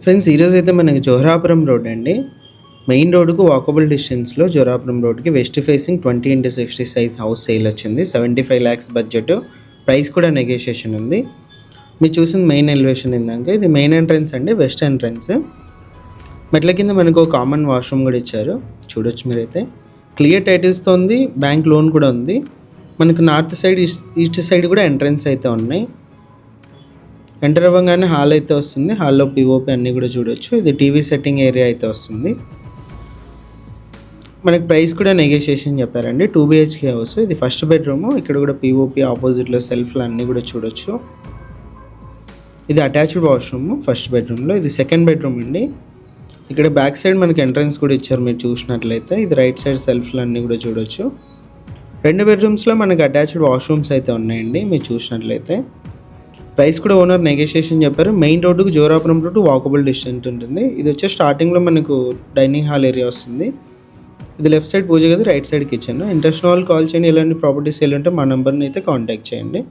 Friends ఈరోజు అయితే మనకి జోహరాపురం రోడ్ అండి. మెయిన్ రోడ్డుకు వాకబుల్ డిస్టెన్స్లో జోహరాపురం రోడ్కి west facing 20x60 size house sale వచ్చింది. 75 lakhs బడ్జెట్. ప్రైస్ కూడా నెగోషియేషన్ ఉంది. మీరు చూసింది మెయిన్ ఎలివేషన్ ఇందాక. ఇది మెయిన్ ఎంట్రన్స్ అండి, వెస్ట్ ఎంట్రన్స్. మెట్ల కింద మనకు ఒక కామన్ వాష్రూమ్ కూడా ఇచ్చారు, చూడొచ్చు మీరైతే. క్లియర్ టైటిల్స్తో ఉంది, బ్యాంక్ లోన్ కూడా ఉంది. మనకు నార్త్ సైడ్, ఈస్ట్ సైడ్ కూడా ఎంట్రన్స్ అయితే ఉన్నాయి. ఎంటర్ అవ్వగానే హాల్ అయితే వస్తుంది. హాల్లో పిఓపి అన్నీ కూడా చూడొచ్చు. ఇది టీవీ సెట్టింగ్ ఏరియా అయితే వస్తుంది. మనకి ప్రైస్ కూడా నెగోషియేషన్ చెప్పారండి. 2 BHK హౌస్. ఇది ఫస్ట్ బెడ్రూమ్. ఇక్కడ కూడా పిఓపి, ఆపోజిట్లో సెల్ఫ్లు అన్నీ కూడా చూడొచ్చు. ఇది అటాచ్డ్ వాష్రూమ్ ఫస్ట్ బెడ్రూమ్లో. ఇది సెకండ్ బెడ్రూమ్ అండి. ఇక్కడ బ్యాక్ సైడ్ మనకి ఎంట్రన్స్ కూడా ఇచ్చారు మీరు చూసినట్లయితే. ఇది రైట్ సైడ్ సెల్ఫ్లు అన్నీ కూడా చూడొచ్చు. 2 బెడ్రూమ్స్లో మనకి అటాచ్డ్ వాష్రూమ్స్ అయితే ఉన్నాయండి మీరు చూసినట్లయితే. ప్రైస్ కూడా ఓనర్ నెగోషియేషన్ చెప్పారు. మెయిన్ రోడ్డుకు జోరాపురం రోడ్డు వాకబుల్ డిస్టెన్స్ ఉంటుంది. ఇది వచ్చే స్టార్టింగ్లో మనకు డైనింగ్ హాల్ ఏరియా వస్తుంది. ఇది లెఫ్ట్ సైడ్ పూజ గది, రైట్ సైడ్ కిచెన్. ఇంట్రెస్ట్ వాళ్ళు కాల్ చేయండి. ఇలాంటి ప్రాపర్టీస్ వెళ్ళుంటే మా నెంబర్ని అయితే కాంటాక్ట్ చేయండి.